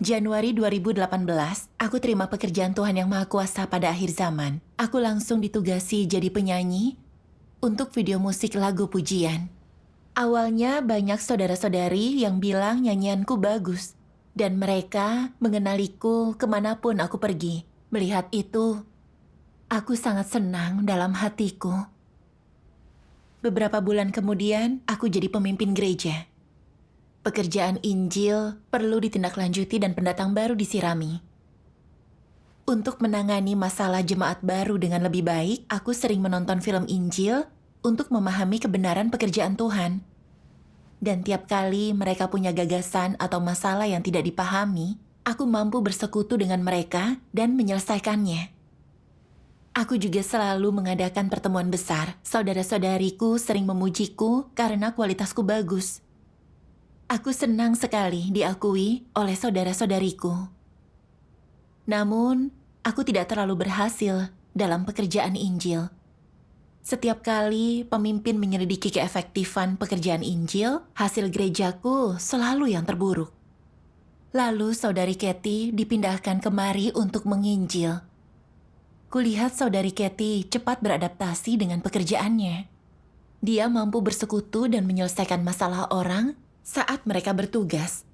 Januari 2018, aku terima pekerjaan Tuhan Yang Maha Kuasa pada akhir zaman. Aku langsung ditugasi jadi penyanyi untuk video musik lagu pujian. Awalnya banyak saudara-saudari yang bilang nyanyianku bagus. Dan mereka mengenaliku kemanapun aku pergi. Melihat itu, aku sangat senang dalam hatiku. Beberapa bulan kemudian, aku jadi pemimpin gereja. Pekerjaan Injil perlu ditindaklanjuti dan pendatang baru disirami. Untuk menangani masalah jemaat baru dengan lebih baik, aku sering menonton film Injil untuk memahami kebenaran pekerjaan Tuhan. Dan tiap kali mereka punya gagasan atau masalah yang tidak dipahami, aku mampu bersekutu dengan mereka dan menyelesaikannya. Aku juga selalu mengadakan pertemuan besar. Saudara-saudariku sering memujiku karena kualitasku bagus. Aku senang sekali diakui oleh saudara-saudariku. Namun, aku tidak terlalu berhasil dalam pekerjaan Injil. Setiap kali pemimpin menyelidiki keefektifan pekerjaan Injil, hasil gerejaku selalu yang terburuk. Lalu saudari Kathy dipindahkan kemari untuk menginjil. Kulihat saudari Kathy cepat beradaptasi dengan pekerjaannya. Dia mampu bersekutu dan menyelesaikan masalah orang saat mereka bertugas.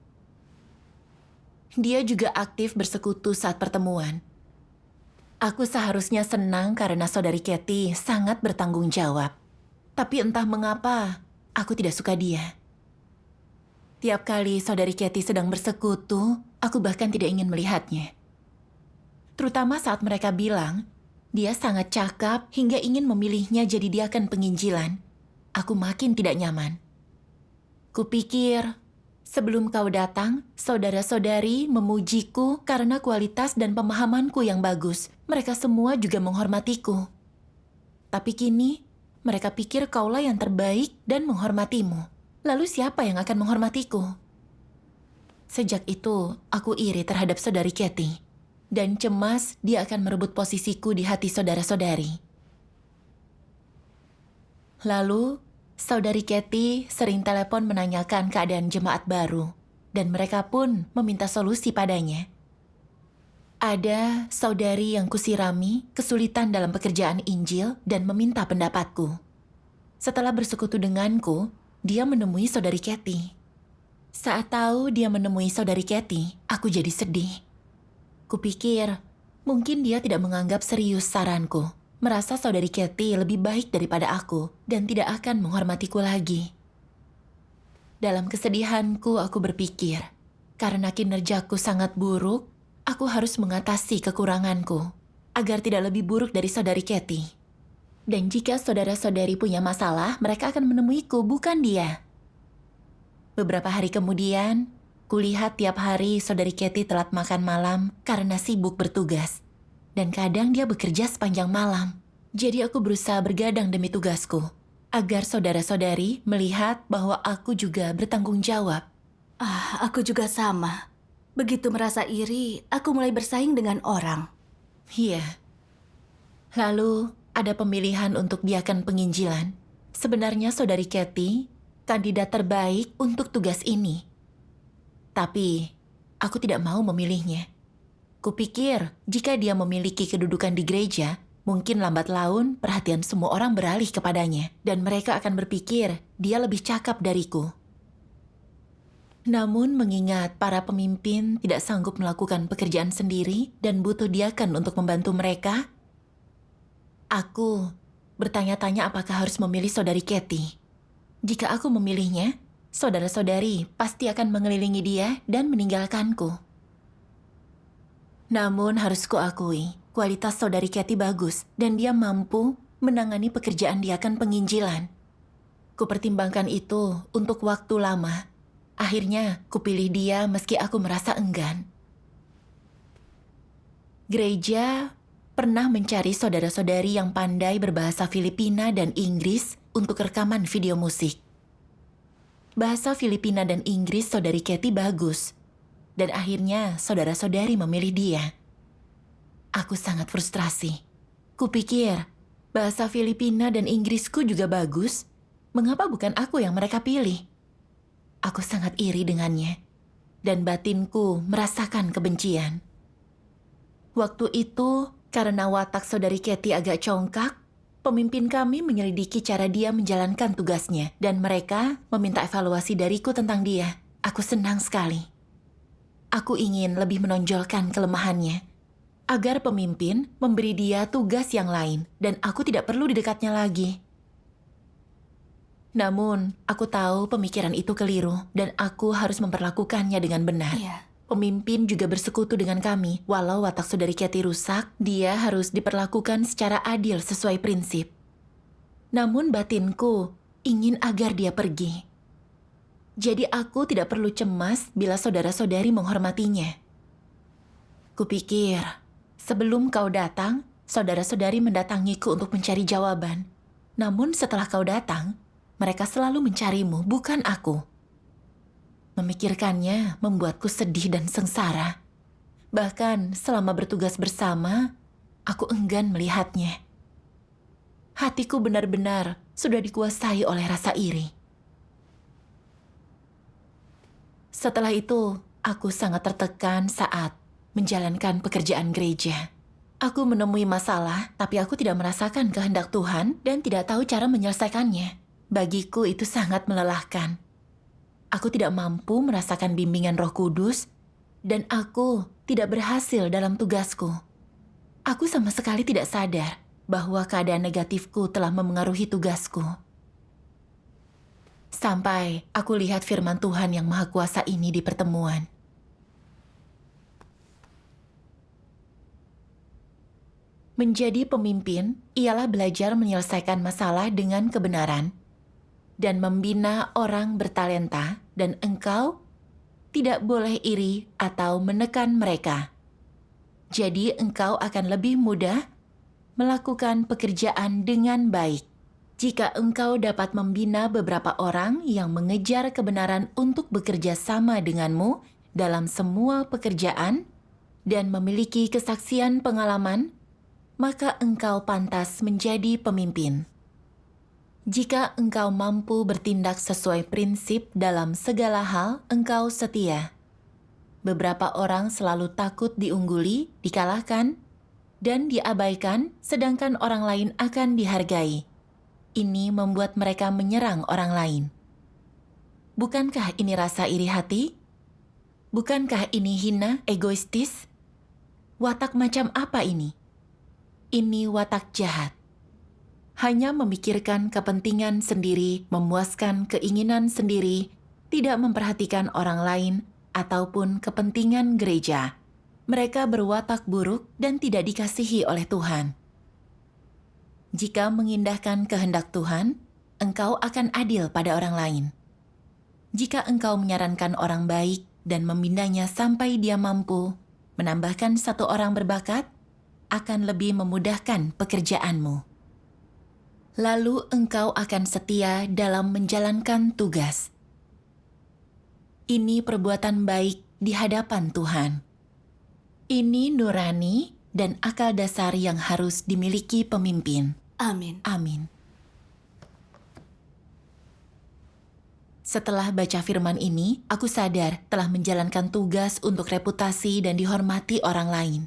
Dia juga aktif bersekutu saat pertemuan. Aku seharusnya senang karena saudari Kathy sangat bertanggung jawab. Tapi entah mengapa, aku tidak suka dia. Tiap kali saudari Kathy sedang bersekutu, aku bahkan tidak ingin melihatnya. Terutama saat mereka bilang, dia sangat cakap hingga ingin memilihnya jadi diaken penginjilan. Aku makin tidak nyaman. Kupikir, sebelum kau datang, saudara-saudari memujiku karena kualitas dan pemahamanku yang bagus. Mereka semua juga menghormatiku. Tapi kini, mereka pikir kaulah yang terbaik dan menghormatimu. Lalu siapa yang akan menghormatiku? Sejak itu, aku iri terhadap saudari Kathy. Dan cemas dia akan merebut posisiku di hati saudara-saudari. Lalu, saudari Kathy sering telepon menanyakan keadaan jemaat baru, dan mereka pun meminta solusi padanya. Ada saudari yang kusirami kesulitan dalam pekerjaan Injil dan meminta pendapatku. Setelah bersekutu denganku, dia menemui saudari Kathy. Saat tahu dia menemui saudari Kathy, aku jadi sedih. Kupikir, mungkin dia tidak menganggap serius saranku. Merasa saudari Kathy lebih baik daripada aku dan tidak akan menghormatiku lagi. Dalam kesedihanku, aku berpikir, karena kinerjaku sangat buruk, aku harus mengatasi kekuranganku agar tidak lebih buruk dari saudari Kathy. Dan jika saudara-saudari punya masalah, mereka akan menemuiku, bukan dia. Beberapa hari kemudian, kulihat tiap hari saudari Kathy telat makan malam karena sibuk bertugas. Dan kadang dia bekerja sepanjang malam. Jadi aku berusaha bergadang demi tugasku, agar saudara-saudari melihat bahwa aku juga bertanggung jawab. Aku juga sama. Begitu merasa iri, aku mulai bersaing dengan orang. Iya. Lalu, ada pemilihan untuk diaken penginjilan. Sebenarnya saudari Kathy, kandidat terbaik untuk tugas ini. Tapi, aku tidak mau memilihnya. Kupikir, jika dia memiliki kedudukan di gereja, mungkin lambat laun perhatian semua orang beralih kepadanya, dan mereka akan berpikir dia lebih cakap dariku. Namun mengingat para pemimpin tidak sanggup melakukan pekerjaan sendiri dan butuh diaken untuk membantu mereka, aku bertanya-tanya apakah harus memilih saudari Kathy. Jika aku memilihnya, saudara-saudari pasti akan mengelilingi dia dan meninggalkanku. Namun harus kuakui, kualitas saudari Kathy bagus dan dia mampu menangani pekerjaan diaken penginjilan. Kupertimbangkan itu untuk waktu lama. Akhirnya kupilih dia meski aku merasa enggan. Gereja pernah mencari saudara-saudari yang pandai berbahasa Filipina dan Inggris untuk rekaman video musik. Bahasa Filipina dan Inggris saudari Kathy bagus. Dan akhirnya saudara-saudari memilih dia. Aku sangat frustrasi. Kupikir, bahasa Filipina dan Inggrisku juga bagus. Mengapa bukan aku yang mereka pilih? Aku sangat iri dengannya. dan batinku merasakan kebencian. Waktu itu, karena watak saudari Katie agak congkak, pemimpin kami menyelidiki cara dia menjalankan tugasnya dan mereka meminta evaluasi dariku tentang dia. Aku senang sekali. Aku ingin lebih menonjolkan kelemahannya, agar pemimpin memberi dia tugas yang lain dan aku tidak perlu di dekatnya lagi. Namun, aku tahu pemikiran itu keliru dan aku harus memperlakukannya dengan benar. Iya. Pemimpin juga bersekutu dengan kami. Walau watak saudari Katie rusak, dia harus diperlakukan secara adil sesuai prinsip. Namun batinku ingin agar dia pergi. Jadi aku tidak perlu cemas bila saudara-saudari menghormatinya. Kupikir, sebelum kau datang, saudara-saudari mendatangiku untuk mencari jawaban. Namun setelah kau datang, mereka selalu mencarimu, bukan aku. Memikirkannya membuatku sedih dan sengsara. Bahkan selama bertugas bersama, aku enggan melihatnya. Hatiku benar-benar sudah dikuasai oleh rasa iri. Setelah itu, aku sangat tertekan saat menjalankan pekerjaan gereja. Aku menemui masalah, tapi aku tidak merasakan kehendak Tuhan dan tidak tahu cara menyelesaikannya. Bagiku itu sangat melelahkan. Aku tidak mampu merasakan bimbingan Roh Kudus, dan aku tidak berhasil dalam tugasku. Aku sama sekali tidak sadar bahwa keadaan negatifku telah memengaruhi tugasku. Sampai aku lihat firman Tuhan yang Maha Kuasa ini di pertemuan. Menjadi pemimpin ialah belajar menyelesaikan masalah dengan kebenaran dan membina orang bertalenta, dan engkau tidak boleh iri atau menekan mereka. Jadi engkau akan lebih mudah melakukan pekerjaan dengan baik jika engkau dapat membina beberapa orang yang mengejar kebenaran untuk bekerja sama denganmu dalam semua pekerjaan dan memiliki kesaksian pengalaman, maka engkau pantas menjadi pemimpin. Jika engkau mampu bertindak sesuai prinsip dalam segala hal, engkau setia. Beberapa orang selalu takut diungguli, dikalahkan, dan diabaikan, sedangkan orang lain akan dihargai. Ini membuat mereka menyerang orang lain. Bukankah ini rasa iri hati? Bukankah ini hina, egoistis? Watak macam apa ini? Ini watak jahat. Hanya memikirkan kepentingan sendiri, memuaskan keinginan sendiri, tidak memperhatikan orang lain, ataupun kepentingan gereja. Mereka berwatak buruk dan tidak dikasihi oleh Tuhan. Jika mengindahkan kehendak Tuhan, engkau akan adil pada orang lain. Jika engkau menyarankan orang baik dan membinanya sampai dia mampu menambahkan satu orang berbakat, akan lebih memudahkan pekerjaanmu. Lalu engkau akan setia dalam menjalankan tugas. Ini perbuatan baik di hadapan Tuhan. Ini nurani dan akal dasar yang harus dimiliki pemimpin. Amin. Amin. Setelah baca firman ini, aku sadar telah menjalankan tugas untuk reputasi dan dihormati orang lain.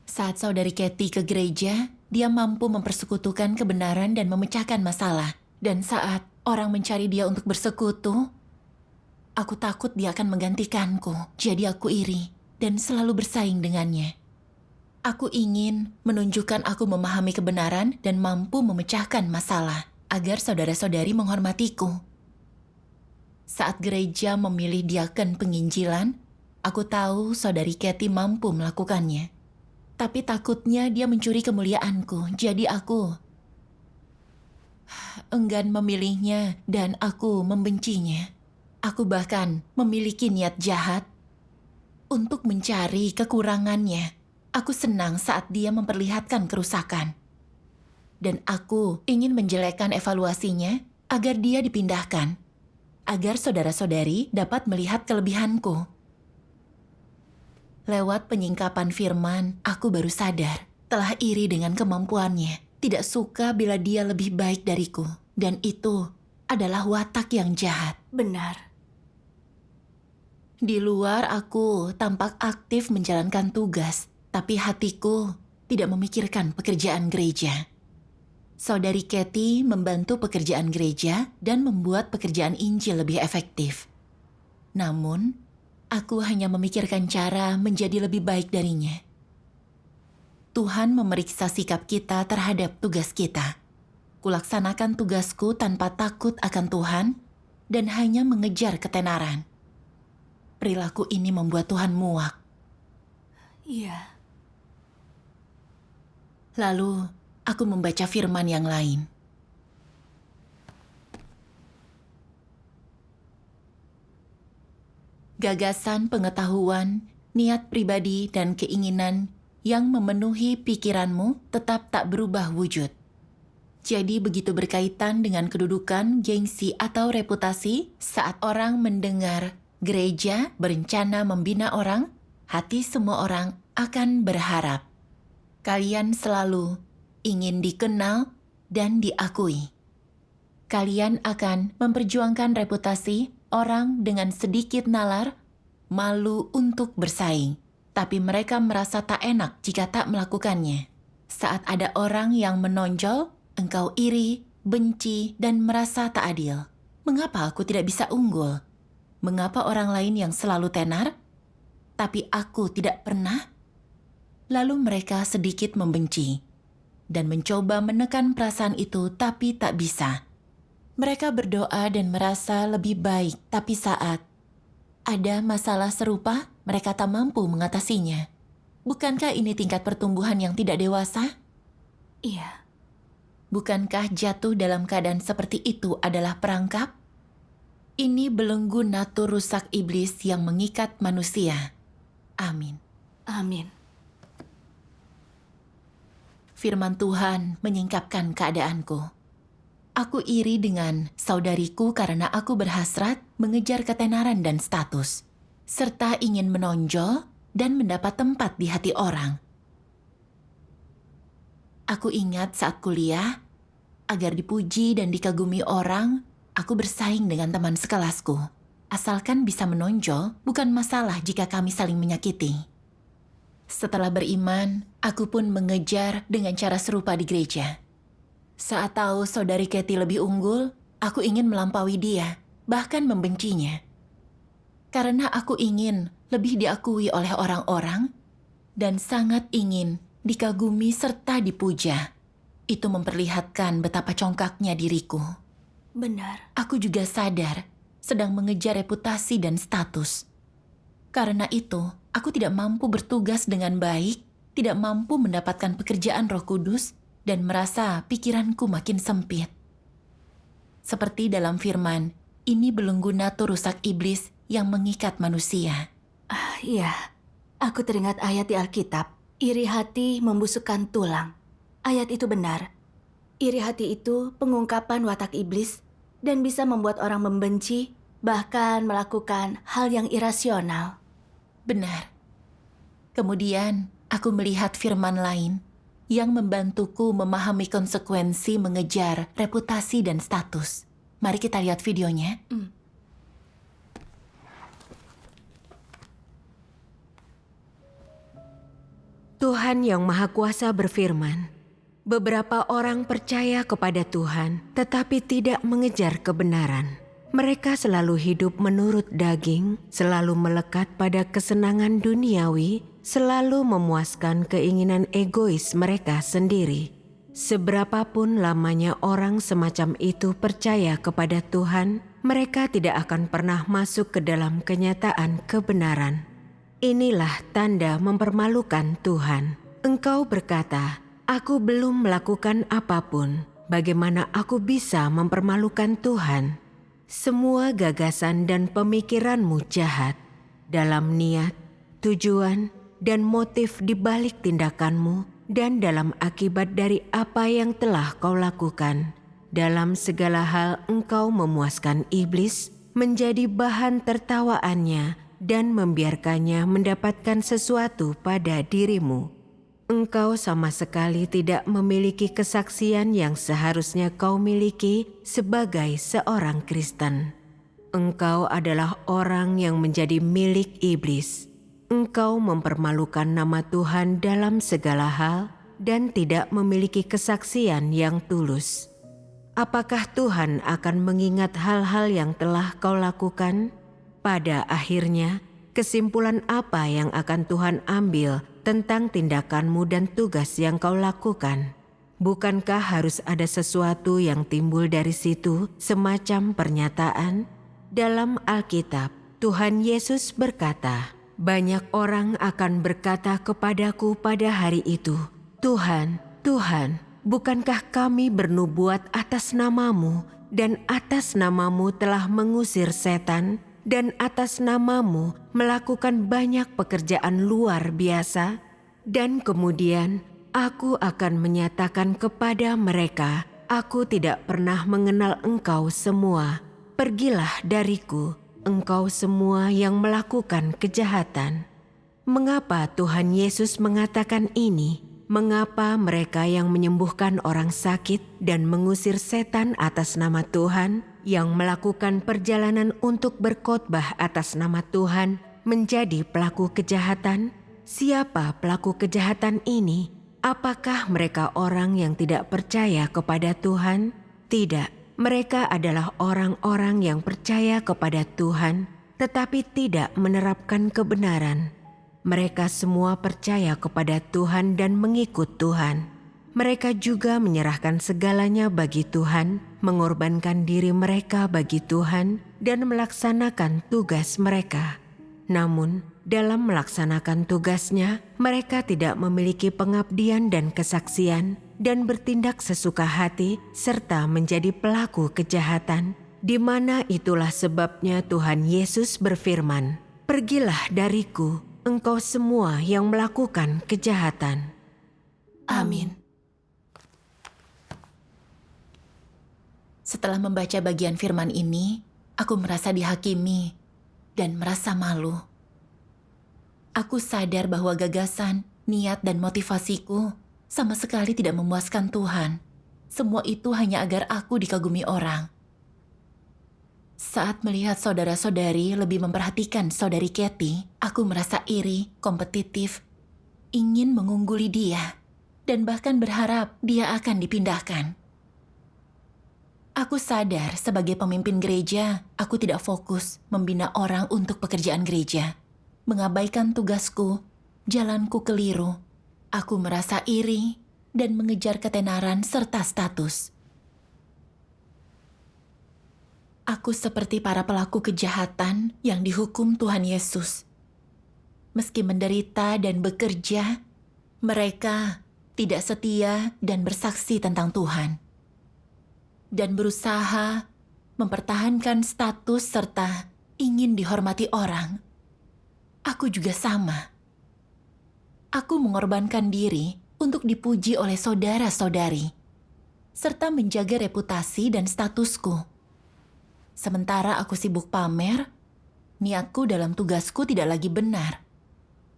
Saat saudari Katie ke gereja, dia mampu mempersekutukan kebenaran dan memecahkan masalah. Dan saat orang mencari dia untuk bersekutu, aku takut dia akan menggantikanku. Jadi aku iri dan selalu bersaing dengannya. Aku ingin menunjukkan aku memahami kebenaran dan mampu memecahkan masalah agar saudara-saudari menghormatiku. Saat gereja memilih diaken penginjilan, aku tahu saudari Katie mampu melakukannya. Tapi takutnya dia mencuri kemuliaanku, jadi aku enggan memilihnya dan aku membencinya. Aku bahkan memiliki niat jahat untuk mencari kekurangannya. Aku senang saat dia memperlihatkan kerusakan. Dan aku ingin menjelekkan evaluasinya agar dia dipindahkan, agar saudara-saudari dapat melihat kelebihanku. Lewat penyingkapan firman, aku baru sadar telah iri dengan kemampuannya, tidak suka bila dia lebih baik dariku, dan itu adalah watak yang jahat. Benar. Di luar aku tampak aktif menjalankan tugas, tapi hatiku tidak memikirkan pekerjaan gereja. Saudari Kathy membantu pekerjaan gereja dan membuat pekerjaan Injil lebih efektif. Namun, aku hanya memikirkan cara menjadi lebih baik darinya. Tuhan memeriksa sikap kita terhadap tugas kita. Kulaksanakan tugasku tanpa takut akan Tuhan dan hanya mengejar ketenaran. Perilaku ini membuat Tuhan muak. Iya. Lalu, aku membaca firman yang lain. Gagasan pengetahuan, niat pribadi, dan keinginan yang memenuhi pikiranmu tetap tak berubah wujud. Jadi begitu berkaitan dengan kedudukan, gengsi, atau reputasi, saat orang mendengar gereja berencana membina orang, hati semua orang akan berharap. Kalian selalu ingin dikenal dan diakui. Kalian akan memperjuangkan reputasi orang dengan sedikit nalar, malu untuk bersaing. Tapi mereka merasa tak enak jika tak melakukannya. Saat ada orang yang menonjol, engkau iri, benci, dan merasa tak adil. Mengapa aku tidak bisa unggul? Mengapa orang lain yang selalu tenar, tapi aku tidak pernah? Lalu mereka sedikit membenci dan mencoba menekan perasaan itu, tapi tak bisa. Mereka berdoa dan merasa lebih baik, tapi saat ada masalah serupa, mereka tak mampu mengatasinya. Bukankah ini tingkat pertumbuhan yang tidak dewasa? Iya. Bukankah jatuh dalam keadaan seperti itu adalah perangkap? Ini belenggu natur rusak iblis yang mengikat manusia. Amin. Amin. Firman Tuhan menyingkapkan keadaanku. Aku iri dengan saudariku karena aku berhasrat mengejar ketenaran dan status, serta ingin menonjol dan mendapat tempat di hati orang. Aku ingat saat kuliah, agar dipuji dan dikagumi orang, aku bersaing dengan teman sekelasku. Asalkan bisa menonjol, bukan masalah jika kami saling menyakiti. Setelah beriman, aku pun mengejar dengan cara serupa di gereja. Saat tahu saudari Kathy lebih unggul, aku ingin melampaui dia, bahkan membencinya. Karena aku ingin lebih diakui oleh orang-orang, dan sangat ingin dikagumi serta dipuja. Itu memperlihatkan betapa congkaknya diriku. Benar. Aku juga sadar sedang mengejar reputasi dan status. Karena itu, aku tidak mampu bertugas dengan baik, tidak mampu mendapatkan pekerjaan Roh Kudus, dan merasa pikiranku makin sempit. Seperti dalam firman, ini belenggu natur rusak iblis yang mengikat manusia. Iya. Aku teringat ayat di Alkitab. Iri hati membusukkan tulang. Ayat itu benar. Iri hati itu pengungkapan watak iblis dan bisa membuat orang membenci, bahkan melakukan hal yang irasional. Benar. Kemudian, aku melihat firman lain yang membantuku memahami konsekuensi mengejar reputasi dan status. Mari kita lihat videonya. Tuhan Yang Maha Kuasa berfirman, beberapa orang percaya kepada Tuhan tetapi tidak mengejar kebenaran. Mereka selalu hidup menurut daging, selalu melekat pada kesenangan duniawi, selalu memuaskan keinginan egois mereka sendiri. Seberapapun lamanya orang semacam itu percaya kepada Tuhan, mereka tidak akan pernah masuk ke dalam kenyataan kebenaran. Inilah tanda mempermalukan Tuhan. Engkau berkata, "Aku belum melakukan apapun. Bagaimana aku bisa mempermalukan Tuhan?" Semua gagasan dan pemikiranmu jahat. Dalam niat, tujuan, dan motif di balik tindakanmu, dan dalam akibat dari apa yang telah kau lakukan. Dalam segala hal engkau memuaskan iblis, menjadi bahan tertawaannya, dan membiarkannya mendapatkan sesuatu pada dirimu. Engkau sama sekali tidak memiliki kesaksian yang seharusnya kau miliki sebagai seorang Kristen. Engkau adalah orang yang menjadi milik iblis. Engkau mempermalukan nama Tuhan dalam segala hal dan tidak memiliki kesaksian yang tulus. Apakah Tuhan akan mengingat hal-hal yang telah kau lakukan? Pada akhirnya, kesimpulan apa yang akan Tuhan ambil tentang tindakanmu dan tugas yang kau lakukan? Bukankah harus ada sesuatu yang timbul dari situ, semacam pernyataan? Dalam Alkitab, Tuhan Yesus berkata, "Banyak orang akan berkata kepadaku pada hari itu, 'Tuhan, Tuhan, bukankah kami bernubuat atas namamu, dan atas namamu telah mengusir setan, dan atas namamu melakukan banyak pekerjaan luar biasa?' Dan kemudian aku akan menyatakan kepada mereka, 'Aku tidak pernah mengenal engkau semua. Pergilah dariku, engkau semua yang melakukan kejahatan.'" Mengapa Tuhan Yesus mengatakan ini? Mengapa mereka yang menyembuhkan orang sakit dan mengusir setan atas nama Tuhan, yang melakukan perjalanan untuk berkhotbah atas nama Tuhan, menjadi pelaku kejahatan? Siapa pelaku kejahatan ini? Apakah mereka orang yang tidak percaya kepada Tuhan? Tidak. Mereka adalah orang-orang yang percaya kepada Tuhan, tetapi tidak menerapkan kebenaran. Mereka semua percaya kepada Tuhan dan mengikut Tuhan. Mereka juga menyerahkan segalanya bagi Tuhan, mengorbankan diri mereka bagi Tuhan, dan melaksanakan tugas mereka. Namun, dalam melaksanakan tugasnya, mereka tidak memiliki pengabdian dan kesaksian, dan bertindak sesuka hati serta menjadi pelaku kejahatan, di mana itulah sebabnya Tuhan Yesus berfirman, "Pergilah dariku, engkau semua yang melakukan kejahatan." Amin. Setelah membaca bagian firman ini, aku merasa dihakimi dan merasa malu. Aku sadar bahwa gagasan, niat, dan motivasiku sama sekali tidak memuaskan Tuhan. Semua itu hanya agar aku dikagumi orang. Saat melihat saudara-saudari lebih memperhatikan saudari Kathy, aku merasa iri, kompetitif, ingin mengungguli dia, dan bahkan berharap dia akan dipindahkan. Aku sadar sebagai pemimpin gereja, aku tidak fokus membina orang untuk pekerjaan gereja. Mengabaikan tugasku, jalanku keliru. Aku merasa iri dan mengejar ketenaran serta status. Aku seperti para pelaku kejahatan yang dihukum Tuhan Yesus. Meski menderita dan bekerja, mereka tidak setia dan bersaksi tentang Tuhan. Dan berusaha mempertahankan status serta ingin dihormati orang. Aku juga sama. Aku mengorbankan diri untuk dipuji oleh saudara-saudari, serta menjaga reputasi dan statusku. Sementara aku sibuk pamer, niatku dalam tugasku tidak lagi benar,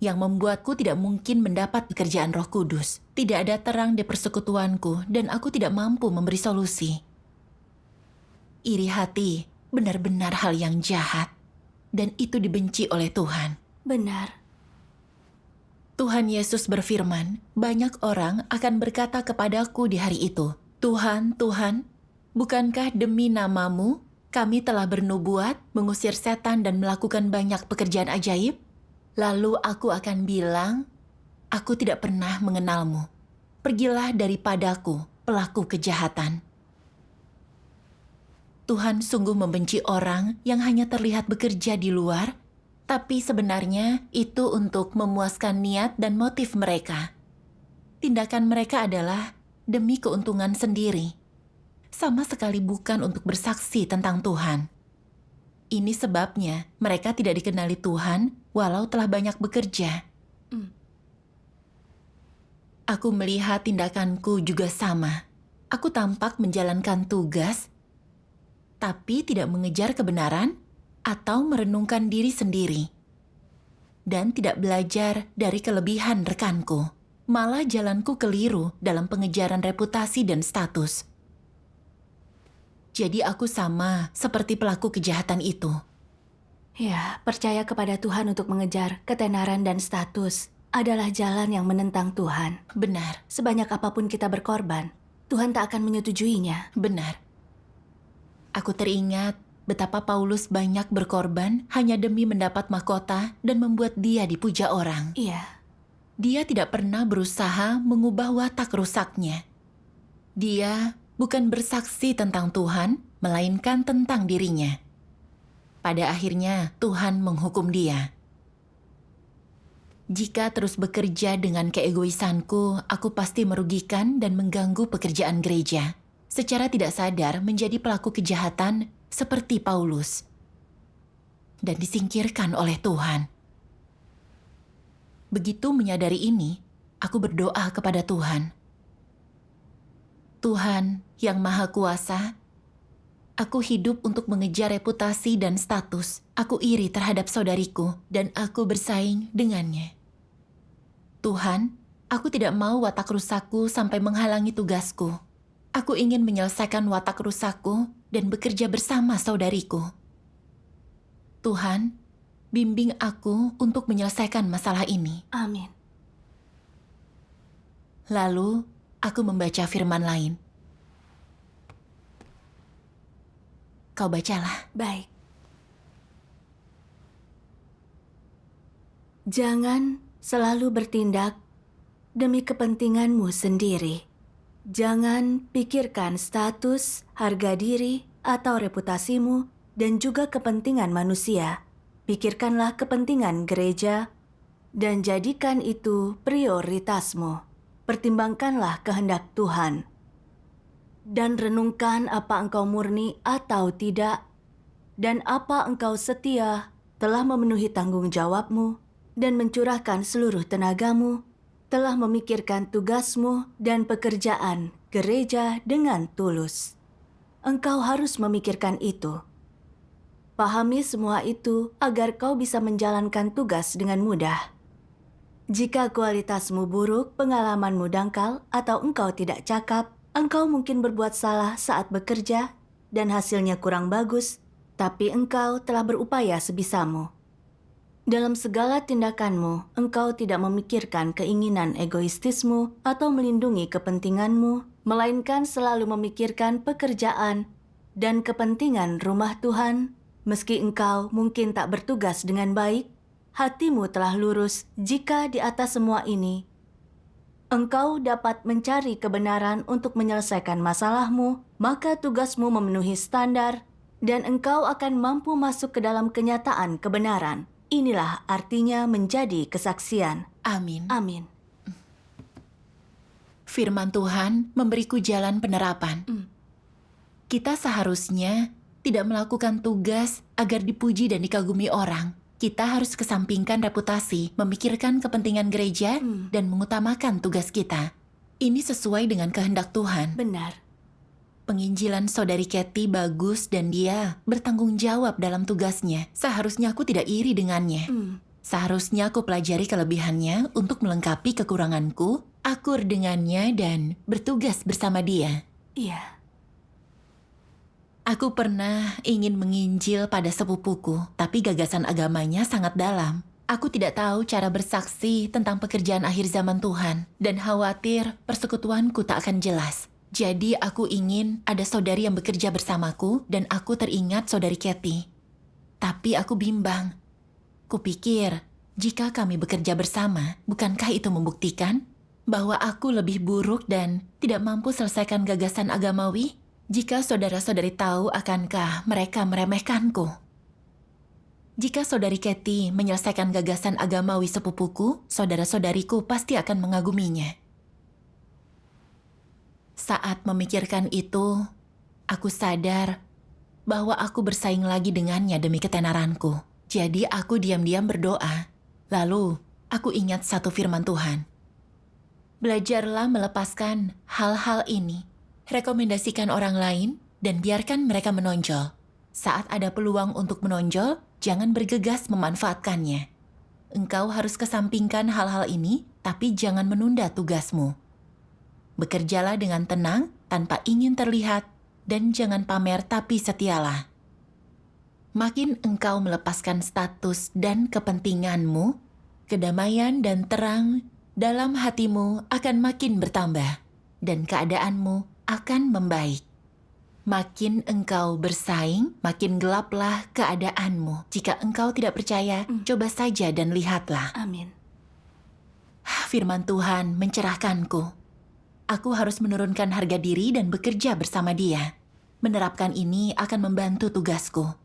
yang membuatku tidak mungkin mendapat pekerjaan Roh Kudus. Tidak ada terang di persekutuanku dan aku tidak mampu memberi solusi. Iri hati benar-benar hal yang jahat, dan itu dibenci oleh Tuhan. Benar. Tuhan Yesus berfirman, banyak orang akan berkata kepadaku di hari itu, "Tuhan, Tuhan, bukankah demi namamu kami telah bernubuat, mengusir setan dan melakukan banyak pekerjaan ajaib?" Lalu aku akan bilang, "Aku tidak pernah mengenalmu. Pergilah daripadaku, pelaku kejahatan." Tuhan sungguh membenci orang yang hanya terlihat bekerja di luar, tapi sebenarnya itu untuk memuaskan niat dan motif mereka. Tindakan mereka adalah demi keuntungan sendiri, sama sekali bukan untuk bersaksi tentang Tuhan. Ini sebabnya mereka tidak dikenali Tuhan walau telah banyak bekerja. Aku melihat tindakanku juga sama. Aku tampak menjalankan tugas, tapi tidak mengejar kebenaran atau merenungkan diri sendiri. Dan tidak belajar dari kelebihan rekanku. Malah jalanku keliru dalam pengejaran reputasi dan status. Jadi aku sama seperti pelaku kejahatan itu. Ya, percaya kepada Tuhan untuk mengejar ketenaran dan status adalah jalan yang menentang Tuhan. Benar, Sebanyak apapun kita berkorban, Tuhan tak akan menyetujuinya. benar. Aku teringat betapa Paulus banyak berkorban hanya demi mendapat mahkota dan membuat dia dipuja orang. Iya, Dia tidak pernah berusaha mengubah watak rusaknya. Dia bukan bersaksi tentang Tuhan, melainkan tentang dirinya. Pada akhirnya, Tuhan menghukum dia. Jika terus bekerja dengan keegoisanku, aku pasti merugikan dan mengganggu pekerjaan gereja. Secara tidak sadar menjadi pelaku kejahatan seperti Paulus. Dan disingkirkan oleh Tuhan. Begitu menyadari ini, aku berdoa kepada Tuhan. Tuhan yang Maha Kuasa, aku hidup untuk mengejar reputasi dan status. Aku iri terhadap saudariku dan aku bersaing dengannya. Tuhan, aku tidak mau watak rusakku sampai menghalangi tugasku. Aku ingin menyelesaikan watak rusakku dan bekerja bersama saudariku. Tuhan, bimbing aku untuk menyelesaikan masalah ini. amin. Lalu, aku membaca firman lain. Kau bacalah. Baik. Jangan selalu bertindak demi kepentinganmu sendiri. Jangan pikirkan status, harga diri, atau reputasimu, dan juga kepentingan manusia. Pikirkanlah kepentingan gereja, dan jadikan itu prioritasmu. Pertimbangkanlah kehendak Tuhan. Dan renungkan apa engkau murni atau tidak, dan apa engkau setia telah memenuhi tanggung jawabmu, dan mencurahkan seluruh tenagamu, telah memikirkan tugasmu dan pekerjaan gereja dengan tulus. Engkau harus memikirkan itu. Pahami semua itu agar kau bisa menjalankan tugas dengan mudah. Jika kualitasmu buruk, pengalamanmu dangkal, atau engkau tidak cakap, engkau mungkin berbuat salah saat bekerja dan hasilnya kurang bagus, tapi engkau telah berupaya sebisamu. Dalam segala tindakanmu, engkau tidak memikirkan keinginan egoistismu atau melindungi kepentinganmu, melainkan selalu memikirkan pekerjaan dan kepentingan rumah Tuhan. Meski engkau mungkin tak bertugas dengan baik, hatimu telah lurus jika di atas semua ini engkau dapat mencari kebenaran untuk menyelesaikan masalahmu, maka tugasmu memenuhi standar dan engkau akan mampu masuk ke dalam kenyataan kebenaran. Inilah artinya menjadi kesaksian. Amin. Amin. Firman Tuhan memberiku jalan penerapan. Kita seharusnya tidak melakukan tugas agar dipuji dan dikagumi orang. Kita harus kesampingkan reputasi, memikirkan kepentingan gereja, dan mengutamakan tugas kita. Ini sesuai dengan kehendak Tuhan. Benar. Penginjilan saudari Kathy bagus dan dia bertanggung jawab dalam tugasnya. Seharusnya aku tidak iri dengannya. Seharusnya aku pelajari kelebihannya untuk melengkapi kekuranganku, akur dengannya, dan bertugas bersama dia. Iya. Aku pernah ingin menginjil pada sepupuku, tapi gagasan agamanya sangat dalam. Aku tidak tahu cara bersaksi tentang pekerjaan akhir zaman Tuhan, dan khawatir persekutuanku tak akan jelas. Jadi aku ingin ada saudari yang bekerja bersamaku, dan aku teringat saudari Kathy. Tapi aku bimbang. Kupikir, jika kami bekerja bersama, bukankah itu membuktikan bahwa aku lebih buruk dan tidak mampu selesaikan gagasan agamawi? Jika saudara-saudari tahu, akankah mereka meremehkanku? Jika saudari Kathy menyelesaikan gagasan agamawi sepupuku, saudara-saudariku pasti akan mengaguminya. Saat memikirkan itu, aku sadar bahwa aku bersaing lagi dengannya demi ketenaranku. Jadi aku diam-diam berdoa. Lalu, aku ingat satu firman Tuhan. Belajarlah melepaskan hal-hal ini. Rekomendasikan orang lain dan biarkan mereka menonjol. Saat ada peluang untuk menonjol, jangan bergegas memanfaatkannya. Engkau harus kesampingkan hal-hal ini, tapi jangan menunda tugasmu. Bekerjalah dengan tenang tanpa ingin terlihat dan jangan pamer tapi setialah. Makin engkau melepaskan status dan kepentinganmu, kedamaian dan terang dalam hatimu akan makin bertambah, dan keadaanmu akan membaik. Makin engkau bersaing, makin gelaplah keadaanmu. Jika engkau tidak percaya, coba saja dan lihatlah. Amin. Firman Tuhan mencerahkanku. Aku harus menurunkan harga diri dan bekerja bersama Dia. Menerapkan ini akan membantu tugasku.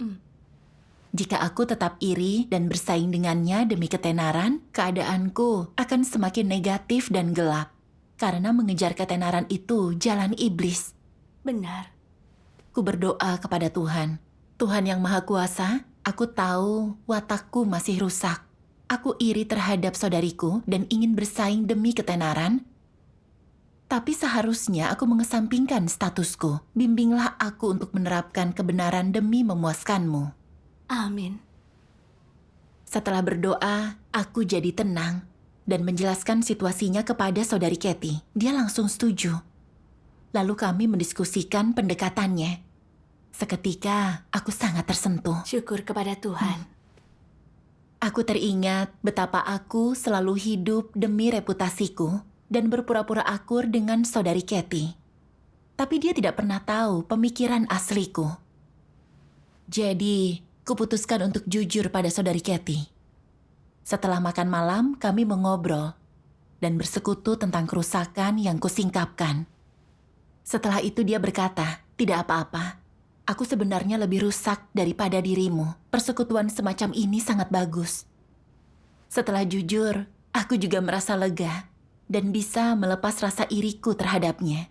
Jika aku tetap iri dan bersaing dengannya demi ketenaran, keadaanku akan semakin negatif dan gelap. Karena mengejar ketenaran itu jalan iblis. Benar. Ku berdoa kepada Tuhan. Tuhan yang Maha Kuasa, aku tahu watakku masih rusak. Aku iri terhadap saudariku dan ingin bersaing demi ketenaran. Tapi seharusnya aku mengesampingkan statusku. Bimbinglah aku untuk menerapkan kebenaran demi memuaskanmu. Amin. Setelah berdoa, aku jadi tenang dan menjelaskan situasinya kepada saudari Kathy. Dia langsung setuju. Lalu kami mendiskusikan pendekatannya. Seketika, aku sangat tersentuh. Syukur kepada Tuhan. Aku teringat betapa aku selalu hidup demi reputasiku dan berpura-pura akur dengan saudari Kathy. Tapi dia tidak pernah tahu pemikiran asliku. Jadi, kuputuskan untuk jujur pada saudari Kathy. Setelah makan malam, kami mengobrol dan bersekutu tentang kerusakan yang kusingkapkan. Setelah itu dia berkata, "Tidak apa-apa. Aku sebenarnya lebih rusak daripada dirimu. Persekutuan semacam ini sangat bagus." Setelah jujur, aku juga merasa lega dan bisa melepas rasa iriku terhadapnya.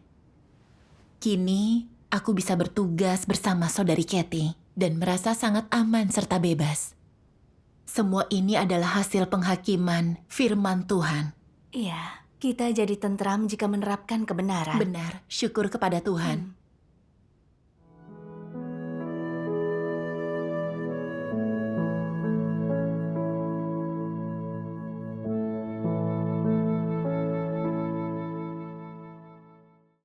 Kini, aku bisa bertugas bersama saudari Kathy dan merasa sangat aman serta bebas. Semua ini adalah hasil penghakiman firman Tuhan. Iya, kita jadi tentram jika menerapkan kebenaran. Benar, syukur kepada Tuhan.